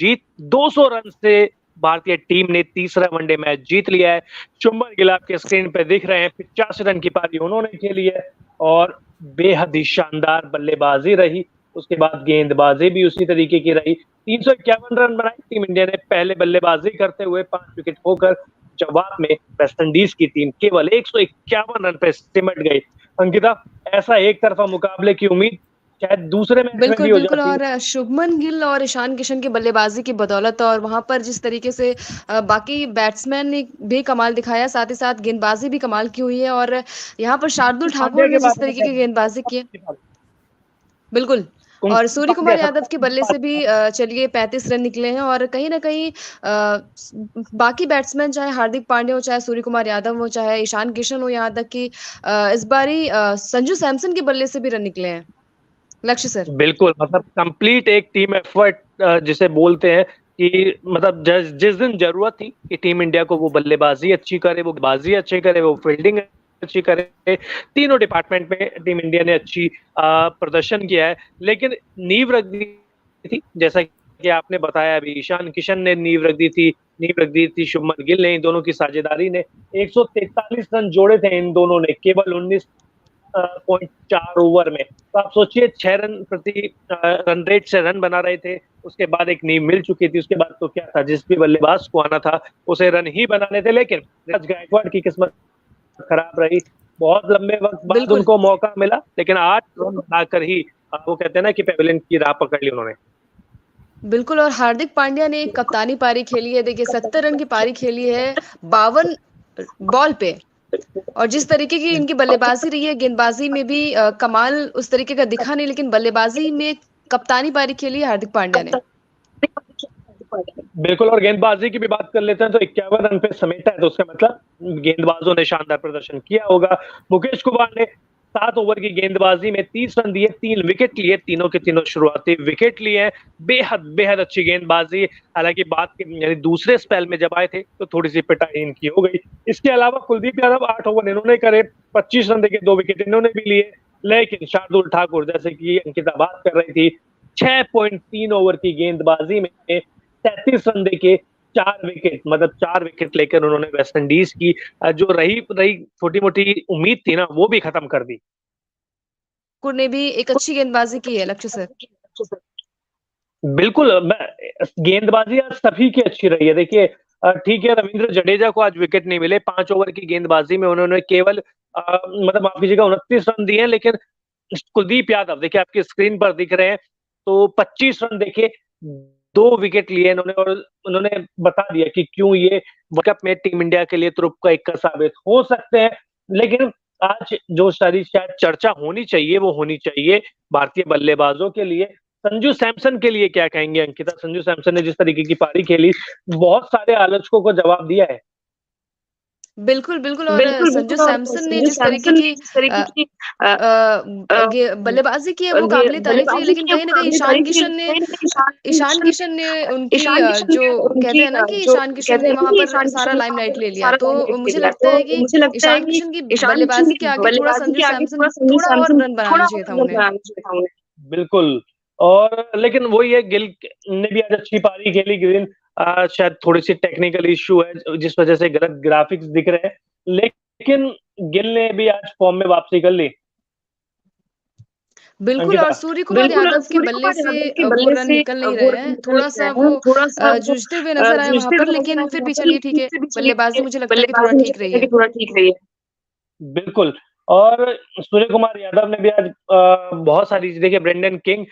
जीत 200 run से भारतीय team ने तीसरा वनडे मैच जीत लिया है। शुभमन गिल आपके स्क्रीन पे दिख रहे हैं, 85 रन की पारी उन्होंने खेली है और बेहद ही शानदार बल्लेबाजी रही। उसके बाद गेंदबाजी भी उसी तरीके की रही। 351 रन बनाए टीम इंडिया ने पहले बल्लेबाजी करते हुए, 5 विकेट खोकर। जवाब में वेस्टइंडीज की टीम केवल 151 रन पे सिमट गई। अंकिता, ऐसा एक तरफा मुकाबले की उम्मीद शायद दूसरे मैच में भी बिल्कुल, हो बिल्कुल जाती है। और शुभमन गिल और ईशान किशन की बल्लेबाज़ी की बदौलत और वहाँ पर जिस तरीके से बाकी बैट्समैन ने भी कमाल दिखाया, साथ ही साथ गेंदबाज़ी भी कमाल की हुई है और यहाँ पर शार्दुल पांड्या ठाकुर के ने जिस बारे में तरीके क्या की गेंदबाज़ी की है कहना है? बिल्कुल। और सूर्य पांड्या कुमार यादव के बल्ले से भी चलिए 35 रन निकले हैं और कहीं न कहीं बाकी बैट्समैन चाहे हार्दिक पांड्या हो, चाहे सूर्य कुमार यादव हो, चाहे ईशान किशन हो, यहाँ तक कि इस बारी संजू सैमसन के बल्ले से भी रन निकले हैं। लक्ष्य सर। बिल्कुल, मतलब कंप्लीट एक टीम एफर्ट जिसे बोलते हैं कि मतलब जिस दिन जरूरत थी कि टीम इंडिया को वो बल्लेबाजी अच्छी करे, वो बाजी अच्छी करे, वो फील्डिंग अच्छी करे, तीनों डिपार्टमेंट में टीम इंडिया ने अच्छी प्रदर्शन किया है। लेकिन नींव रख दी थी, जैसा कि आपने बताया, अभी ईशान किशन ने नींव रख दी थी शुभमन गिल ने। इन दोनों की साझेदारी ने 143 रन जोड़े थे इन दोनों ने केवल 19.4 ओवर में। तो आप सोचिए, 6 रन प्रति रन रेट से रन बना रहे थे। उसके बाद एक नींव मिल चुकी थी। उसके बाद तो क्या था, जिस भी बल्लेबाज को आना था उसे रन ही बनाने थे। लेकिन गायकवाड़ की किस्मत खराब रही। बहुत लंबे वक्त बाद बिल्कुल। उनको मौका मिला, लेकिन 8 रन बनाकर ही वो कहते हैं ना कि पेविलियन की राह पकड़ ली उन्होंने। बिल्कुल और हार्दिक पांड्या ने एक कप्तानी पारी खेली है। देखिए 70 रन की पारी खेली है 52 बॉल पे और जिस तरीके की इनकी बल्लेबाजी रही है, गेंदबाजी में भी कमाल उस तरीके का दिखा नहीं, लेकिन बल्लेबाजी में कप्तानी पारी खेली है हार्दिक पांड्या ने। बिल्कुल, और गेंदबाजी की भी बात कर लेते हैं तो 51 रन पे समेटा है, तो उसका मतलब गेंदबाजों ने शानदार प्रदर्शन किया होगा। मुकेश कुमार ने 7 ओवर की गेंदबाजी में 30 रन दिए, 3 विकेट लिए, तीनों के तीनों शुरुआती विकेट लिए हैं। बेहद बेहद अच्छी गेंदबाजी। हालांकि बात यानी दूसरे स्पेल में जब आए थे तो थोड़ी सी पिटाई इनकी हो गई। इसके अलावा कुलदीप यादव 8 ओवर इन्होंने करे, 25 रन देके 2 विकेट इन्होंने भी लिए। लेकिन शार्दुल ठाकुर, जैसे कि अंकिता बात कर रही थी, 6.3 ओवर की गेंदबाजी में 33 रन देके 4 विकेट, मतलब 4 विकेट लेकर उन्होंने वेस्ट इंडीज की जो रही छोटी मोटी उम्मीद थी ना, वो भी खत्म कर दी। ठाकुर ने भी एक अच्छी गेंदबाजी की है लक्ष्य सर। बिल्कुल, गेंदबाजी आज सभी की अच्छी रही है। देखिए, ठीक है, रविंद्र जडेजा को आज विकेट नहीं मिले। 5 ओवर की गेंदबाजी में उन्होंने केवल मतलब माफ कीजिएगा 29 रन दिए, लेकिन कुलदीप यादव देखिए आपकी स्क्रीन पर दिख रहे हैं, तो 25 रन देके 2 विकेट लिए इन्होंने और उन्होंने बता दिया कि क्यों ये वर्ल्ड कप में टीम इंडिया के लिए तुरुप का इक्का साबित हो सकते हैं। लेकिन आज जो सारी शायद चर्चा होनी चाहिए वो होनी चाहिए भारतीय बल्लेबाजों के लिए। संजू सैमसन के लिए क्या कहेंगे अंकिता? संजू सैमसन ने जिस तरीके की पारी खेली, बहुत सारे आलोचकों को जवाब दिया है। बिल्कुल, बिल्कुल और संजू सैमसन ने जिस तरीके की बल्लेबाजी की है वो काबिले तारीफ है, लेकिन कहीं न कहीं ईशान किशन ने उनकी जो कहते हैं ना कि ईशान किशन ने वहाँ पर सारा लाइमलाइट ले लिया। तो मुझे लगता है कि ईशान किशन की बल्लेबाजी के आगे थोड़ा संजू सैमसन थोड़ा और रन बनाना चाहिए था उन्हें। बिल्कुल, और लेकिन वही है, गिल ने भी आज अच्छी पारी खेली। गिल शायद थोड़ी-सी टेक्निकल इश्यू है जिस वजह से गलत ग्राफिक्स दिख रहे हैं, लेकिन गिल ने भी आज फॉर्म में वापसी कर ली। बिल्कुल और अंकिता, सूर्य कुमार यादव के बल्ले से वो रन निकल नहीं रहे हैं। थोड़ा-सा वो जूझते हुए नज़र आए वहाँ पर, लेकिन फिर भी चलिए ठीक है, बल्लेबाजी मुझे लगता है कि थोड़ा ठीक रही है। बिल्कुल, और सूर्य कुमार यादव ने भी आज बहुत सारी चीज़ें, देखिए ब्रेंडन किंग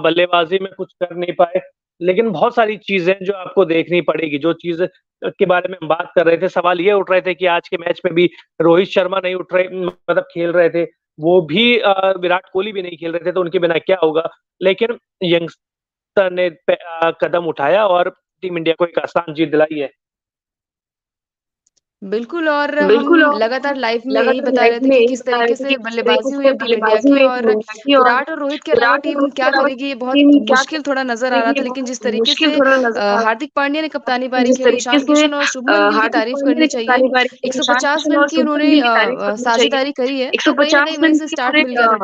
बल्लेबाजी में कुछ कर नहीं पाए, लेकिन बहुत सारी चीज़ें जो आपको देखनी पड़ेगी। जो चीज़ के बारे में हम बात कर रहे थे, सवाल ये उठ रहे थे कि आज के मैच में भी रोहित शर्मा नहीं उठ रहे, मतलब खेल रहे थे, वो भी विराट कोहली भी नहीं खेल रहे थे, तो उनके बिना क्या होगा? लेकिन यंगस्टर ने कदम उठाया और टीम इंडिया को एक आसान जीत दिलाई है। बिल्कुल और हम लगातार लाइव में यही बता रहे थे कि किस तरीके से बल्लेबाजी हुई है टीम इंडिया की और विराट और रोहित के अलावा टीम क्या करेगी, ये बहुत मुश्किल थोड़ा नज़र आ रहा था। लेकिन जिस तरीके से हार्दिक पांड्या ने कप्तानी पारी खेली, ईशान किशन और शुभमन गिल की तारीफ करनी चाहिए। 150 रन की उन्होंने साझेदारी करी है, तो कहीं न कहीं वहीं से स्टार्ट मिल गया था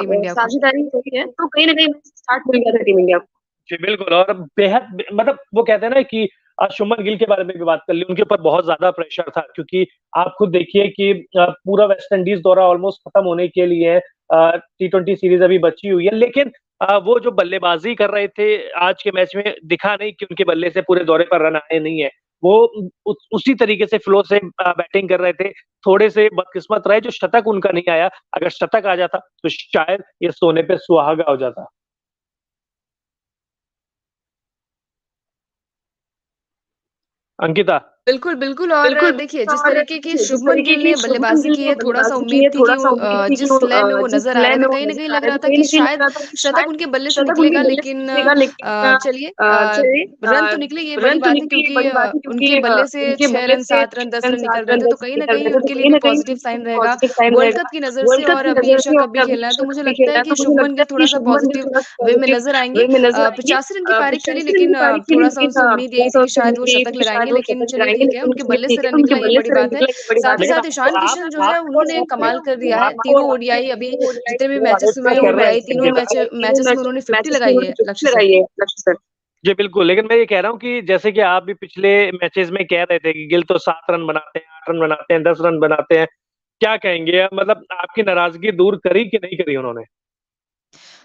टीम इंडिया को। जी, बिल्कुल और बेहद मतलब वो कहते हैं ना कि शुभमन गिल के बारे में भी बात कर ली, उनके ऊपर बहुत ज़्यादा प्रेशर था क्योंकि आप खुद देखिए कि पूरा वेस्ट इंडीज़ दौरा ऑलमोस्ट खत्म होने के लिए है। टी20 सीरीज़ अभी बची हुई है, लेकिन वो जो बल्लेबाज़ी कर रहे थे आज के मैच में दिखा नहीं कि उनके बल्ले से पूरे दौरे पर रन आए नहीं है। वो उसी तरीके से फ्लो से बैटिंग कर रहे थे। थोड़े से बदकिस्मत रहे जो शतक उनका नहीं आया, अगर शतक आ जाता तो शायद ये सोने पे सुहागा हो जाता। अंकिता बिल्कुल, बिल्कुल और देखिए जिस तरीके की शुभमन गिल ने बल्लेबाज़ी की है, थोड़ा-सा उम्मीद थी कि वो जिस लय में वो नज़र आ रहे थे, कहीं न कहीं लग रहा था कि शायद शतक उनके बल्ले से निकलेगा लेकिन चलिए रन तो निकले ये बड़ी बात है क्योंकि उनके बल्ले से 6 रन, 7 रन, 10 रन निकल रहे थे, तो कहीं न कहीं उनके लिए भी पॉज़िटिव साइन रहेगा वर्ल्ड कप की नज़र से और अभी एशिया कप भी खेलना है, तो मुझे लगता है कि शुभमन गिल थोड़ा-सा पॉज़िटिव वे में नज़र आएँगे। 85 रन की पारी खेली लेकिन थोड़ा-सा उनसे उम्मीद यही थी कि शायद वो शतक लगाएँगे लेकिन चलिए ठीक है, उनके बल्ले से रन निकला ये बड़ी बात है। साथ ही लेकिन साथ ईशान किशन जो है उन्होंने कमाल कर दिया है। तीनों ओडीआई अभी जितने भी मैचेस हुए हैं ओडीआई तीनों मैचेस में उन्होंने 50 लगाई है लक्ष्य सर। जी, बिल्कुल, लेकिन मैं ये कह रहा हूँ कि जैसे कि आप भी पिछले मैचेज़ में कह रहे थे कि गिल तो 7 रन बनाते हैं, 8 रन बनाते हैं, 10 रन बनाते हैं। क्या कहेंगे? मतलब आपकी नाराज़गी दूर करी कि नहीं करी उन्होंने?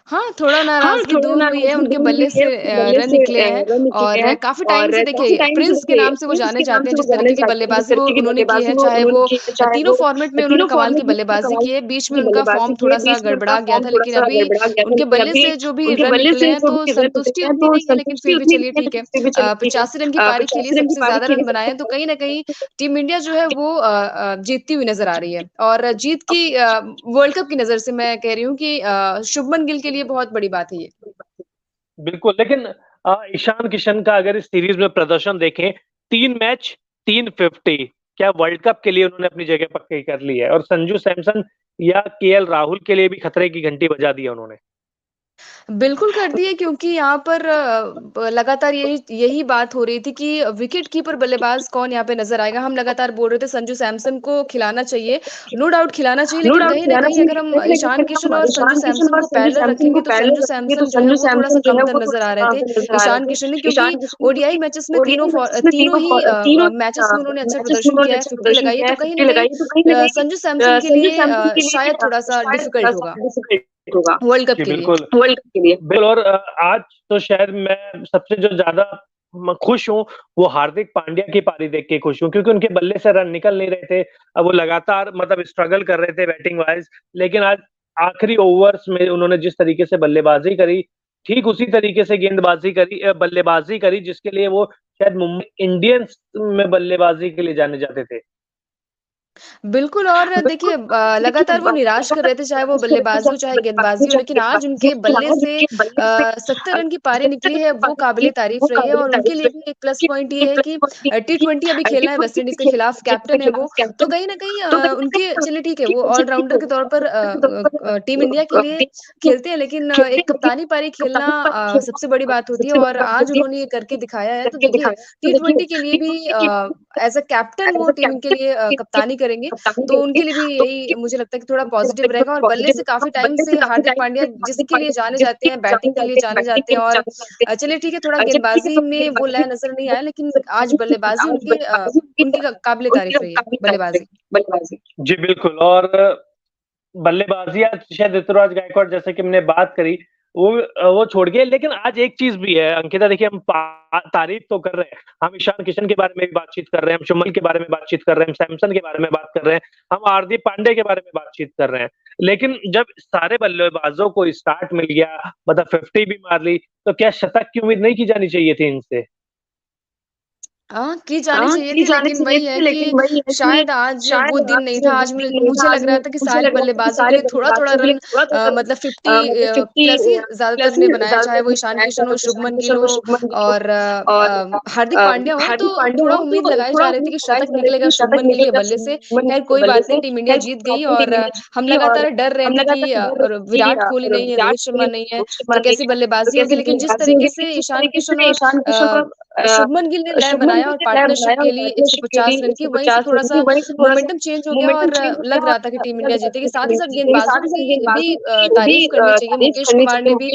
हाँ, थोड़ा नाराज़गी दूर हुई है, उनके बल्ले से रन निकले हैं और काफ़ी टाइम से देखिए प्रिंस के नाम से वो जाने जाते हैं, जिस तरीके की बल्लेबाज़ी वो उन्होंने की है, चाहे वो तीनों फ़ॉर्मेट में उन्होंने कमाल की बल्लेबाज़ी की है, बीच में उनका फ़ॉर्म थोड़ा-सा गड़बड़ा गया था, लेकिन अभी उनके बल्ले से जो भी रन निकले हैं, तो संतुष्टि उतनी नहीं है, लेकिन फिर भी चलिए ठीक है। 85 रन की पारी खेली, सबसे ज़्यादा रन बनाए हैं, तो कहीं न कहीं टीम इंडिया जो है वो जीतती हुई नज़र आ रही है और जीत की वर्ल्ड कप की नज़र से मैं कह रही हूँ कि शुभमन गिल के लिए बहुत बड़ी बात है ये। बिल्कुल, लेकिन ईशान किशन का अगर इस सीरीज़ में प्रदर्शन देखें, 3 मैच, 3 50 क्या वर्ल्ड कप के लिए उन्होंने अपनी जगह पक्की कर ली है और संजू सैमसन या केएल राहुल के लिए भी खतरे की घंटी बजा दी है उन्होंने। बिल्कुल कर दिए क्योंकि यहाँ पर लगातार यही यही बात हो रही थी कि विकेट कीपर बल्लेबाज कौन यहाँ पे नज़र आएगा। हम लगातार बोल रहे थे संजू सैमसन को खिलाना चाहिए, नो डाउट खिलाना चाहिए लेकिन कहीं न कहीं अगर हम ईशान किशन और संजू सैमसन को पैरेलल रखेंगे तो संजू सैमसन जो है वो थोड़ा-सा कमतर नज़र आ रहे थे ईशान किशन ने क्योंकि ओडीआई मैचेस में तीनों ही मैचेस में उन्होंने अच्छा प्रदर्शन किया है, 50 लगाई है तो कहीं न कहीं संजू सैमसन के लिए शायद थोड़ा-सा डिफ़िकल्ट होगा वर्ल्ड कप जी, के लिए। बिल्कुल। बिल्कुल और आज तो शायद मैं सबसे जो ज़्यादा खुश हूँ, वो हार्दिक पांड्या की पारी देख के खुश हूँ क्योंकि उनके बल्ले से रन निकल नहीं रहे थे। वो लगातार मतलब स्ट्रगल कर रहे थे बैटिंग वाइज़, लेकिन आज आखिरी ओवर्स में उन्होंने जिस तरीके से बल्लेबाज़ी करी, ठीक उसी तरीके से बल्लेबाज़ी करी जिसके लिए वो शायद मुंबई इंडियंस में बल्लेबाज़ी के लिए जाने जाते थे। बिल्कुल और देखिए लगातार वो निराश कर रहे थे, चाहे वो बल्लेबाज़ी हो, चाहे गेंदबाज़ी हो, लेकिन आज उनके बल्ले से 70 रन की पारी निकली है, वो काबिल-ए-तारीफ़ रही है और उनके लिए भी एक प्लस पॉइंट ये है कि टी20 अभी खेलना है वेस्ट इंडीज़ के खिलाफ, कैप्टन है वो, तो कहीं न कहीं उनके चलिए ठीक है, वो ऑल-राउंडर के तौर पर टीम इंडिया के लिए खेलते हैं, लेकिन एक कप्तानी पारी खेलना सबसे बड़ी बात होती है और आज उन्होंने ये करके दिखाया है, तो देखिए टी20 के लिए भी एज़ अ कैप्टन वो टीम के लिए कप्तानी करेंगे, तो उनके लिए भी यही मुझे लगता है कि थोड़ा पॉज़िटिव रहेगा और बल्ले से काफ़ी टाइम से हार्दिक पांड्या जिसके लिए जाने जाते हैं, बैटिंग के लिए जाने जाते हैं और चलिए ठीक है, थोड़ा गेंदबाज़ी में वो लय नज़र नहीं आया, लेकिन आज बल्लेबाज़ी उनकी काबिल-ए-तारीफ़ रही है, बल्लेबाज़ी। जी, बिल्कुल और बल्लेबाज़ी आज शायद ऋतुराज गायकवाड़ जैसे कि हमने बात करी, वो छोड़ गए लेकिन आज एक चीज़ भी है अंकिता देखिए हम तारीफ़ तो कर रहे हैं, हम ईशान किशन के बारे में भी बातचीत कर रहे हैं, हम शुमन के बारे में बातचीत कर रहे हैं, हम सैमसन के बारे में बात कर रहे हैं, हम हार्दिक पांड्या के बारे में बातचीत कर रहे हैं। लेकिन जब सारे बल्लेबाज़ों को स्टार्ट मिल गया, मतलब 50 भी मार ली, तो क्या शतक की उम्मीद नहीं की जानी चाहिए थी इनसे? की जानी चाहिए थी लेकिन वही है कि शायद आज वो दिन नहीं था। आज मुझे लग रहा था कि सारे बल्लेबाज़ों के लिए थोड़ा-थोड़ा रन मतलब 50 प्लस ही ज़्यादातर ने बनाया, चाहे वो ईशान किशन हो, शुभमन गिल हो और हार्दिक पांड्या हो, तो थोड़ा उम्मीद लगाई जा रही थी कि शतक निकलेगा शुभमन गिल के बल्ले से। ख़ैर कोई बात नहीं, टीम इंडिया जीत गई और हम लगातार डर रहे थे कि विराट कोहली नहीं है, रोहित शर्मा नहीं है, तो कैसी बल्लेबाज़ी होगी। लेकिन जिस तरीके से ईशान किशन और शुभमन गिल ने लय बनाई बनाया और पार्टनरशिप खेली 150 रन की, वहीं से थोड़ा-सा मोमेंटम चेंज हो गया और लग रहा था कि टीम इंडिया जीतेगी। साथ ही साथ गेंदबाजों की भी तारीफ करनी चाहिए। मुकेश कुमार ने भी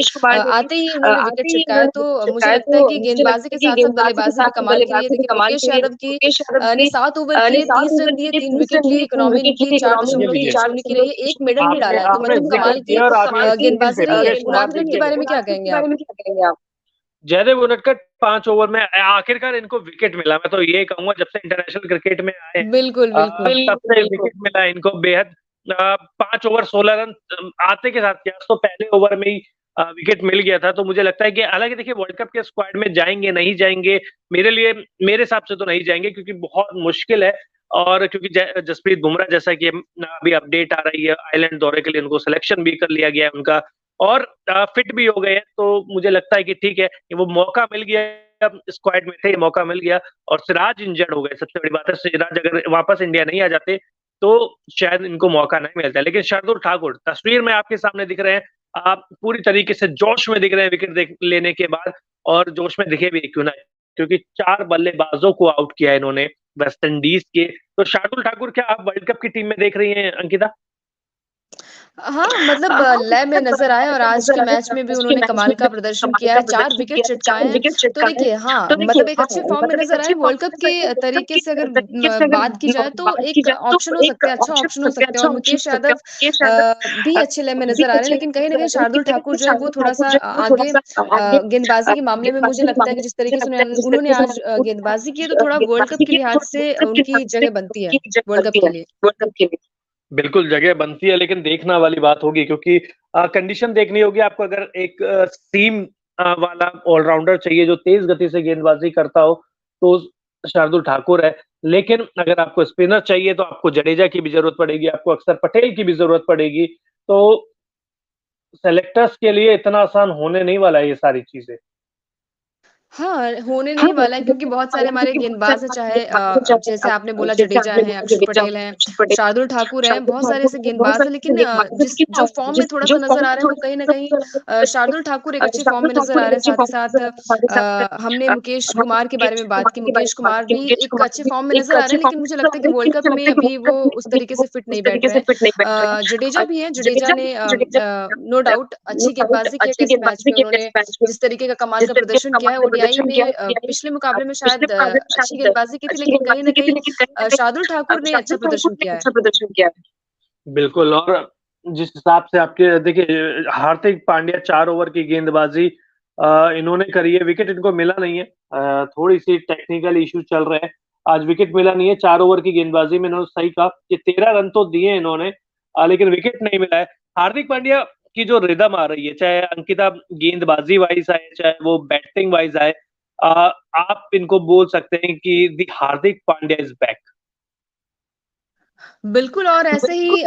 आते ही उन्होंने विकेट चटकाया, तो मुझे लगता है कि गेंदबाजी के साथ-साथ बल्लेबाजी भी कमाल की रही है। देखिए मुकेश यादव की ने 7 ओवर किए, 30 रन दिए, 3 विकेट लिए, इकोनॉमी इनकी 4.30 की रही है, 1 मेडल भी डाला है, तो आपने मतलब जिक्र कमाल की किया और आपने गेंदबाजी रही है। मुकेश कुमार उनादकट के बारे में क्या कहेंगे आप? जयदेव उनडकट 5 ओवर में आखिरकार इनको विकेट मिला। मैं तो ये कहूँगा जब से इंटरनेशनल क्रिकेट में आए बिल्कुल, बिल्कुल। तब से विकेट मिला इनको बेहद 5 ओवर 16 रन आते के साथ किया तो पहले ओवर में ही विकेट मिल गया था। तो मुझे लगता है कि हालाँकि देखिए वर्ल्ड कप के स्क्वाड में जाएँगे, नहीं जाएँगे, मेरे हिसाब से तो नहीं जाएँगे क्योंकि बहुत मुश्किल है और क्योंकि जसप्रीत बुमराह जैसा कि अभी अपडेट आ रही है आयरलैंड दौरे के लिए उनको सिलेक्शन भी कर लिया गया है उनका और फिट भी हो गए हैं, तो मुझे लगता है कि ठीक है, कि वो मौका मिल गया स्क्वाड में थे, मौका मिल गया और सिराज इंजर्ड हो गए, सबसे बड़ी बात है सिराज अगर वापस इंडिया नहीं आ जाते, तो शायद इनको मौका नहीं मिलता। लेकिन शार्दुल ठाकुर तस्वीर में आपके सामने दिख रहे हैं, आप पूरी तरीके से जोश में दिख रहे हैं विकेट लेने के बाद और जोश में दिखे भी क्यों ना, क्योंकि 4 बल्लेबाजों को आउट किया है इन्होंने वेस्ट इंडीज के। तो शार्दुल ठाकुर क्या आप वर्ल्ड कप की टीम में देख रही हैं अंकिता? हाँ, मतलब लय में नज़र आए और आज के मैच में भी उन्होंने कमाल का प्रदर्शन किया है, 4 विकेट चटकाए हैं। तो देखिए हाँ, मतलब एक अच्छे फ़ॉर्म में नज़र आए। वर्ल्ड कप के तरीके से अगर बात की जाए तो एक ऑप्शन हो सकता है, अच्छा ऑप्शन हो सकते हैं और मुकेश यादव भी अच्छे लय में नज़र आ रहे हैं। लेकिन कहीं न कहीं शार्दुल ठाकुर जो है वो थोड़ा-सा आगे गेंदबाज़ी के मामले में मुझे लगता है कि जिस तरीके से उन्होंने आज गेंदबाज़ी की है तो थोड़ा वर्ल्ड कप के लिहाज से उनकी जगह बनती है, वर्ल्ड कप के लिए। बिल्कुल, जगह बनती है लेकिन देखना वाली बात होगी क्योंकि कंडीशन देखनी होगी आपको अगर एक सीम वाला ऑलराउंडर चाहिए जो तेज़ गति से गेंदबाज़ी करता हो, तो शार्दुल ठाकुर है। लेकिन अगर आपको स्पिनर चाहिए तो आपको जडेजा की भी ज़रूरत पड़ेगी, आपको अक्षर पटेल की भी ज़रूरत पड़ेगी। तो सेलेक्टर्स के लिए इतना आसान होने नहीं वाला है ये सारी चीज़ें। हाँ, होने नहीं वाला है क्योंकि बहुत सारे हमारे गेंदबाज़ हैं चाहे जैसे आपने बोला जडेजा हैं, अक्षर पटेल हैं, शार्दुल ठाकुर हैं, बहुत सारे ऐसे गेंदबाज़ हैं लेकिन जिस जो फ़ॉर्म में थोड़ा-सा नज़र आ रहे हैं वो कहीं न कहीं शार्दुल ठाकुर एक अच्छे फ़ॉर्म में नज़र आ रहे हैं। साथ ही साथ हमने मुकेश कुमार के बारे में बात की, मुकेश कुमार भी एक अच्छे फ़ॉर्म में नज़र आ रहे हैं लेकिन मुझे लगता है कि वर्ल्ड कप में अभी वो उस तरीके से फिट नहीं बैठ रहे हैं। जडेजा भी हैं, जडेजा ने नो डाउट अच्छी गेंदबाज़ी की है टेस्ट मैच में उन्होंने जिस तरीके का कमाल का प्रदर्शन किया है ओडीआई में पिछले मुकाबले में शायद अच्छी गेंदबाज़ी की थी लेकिन कहीं न कहीं शार्दुल ठाकुर ने अच्छा प्रदर्शन किया है। बिल्कुल और जिस हिसाब से आपके देखिए हार्दिक पांड्या 4 ओवर की गेंदबाज़ी इन्होंने करी है, विकेट इनको मिला नहीं है। थोड़ी-सी टेक्निकल इश्यू चल रहे हैं। आज विकेट मिला नहीं है, 4 ओवर की गेंदबाज़ी में इन्होंने सही कहा कि 13 रन तो दिए इन्होंने लेकिन विकेट नहीं मिला है। हार्दिक पांड्या की जो रिदम आ रही है, चाहे अंकिता गेंदबाज़ी वाइज़ आए, चाहे वो बैटिंग वाइज़ आए अ, आप इनको बोल सकते हैं कि the Hardik Pandya is back. बिल्कुल और ऐसे ही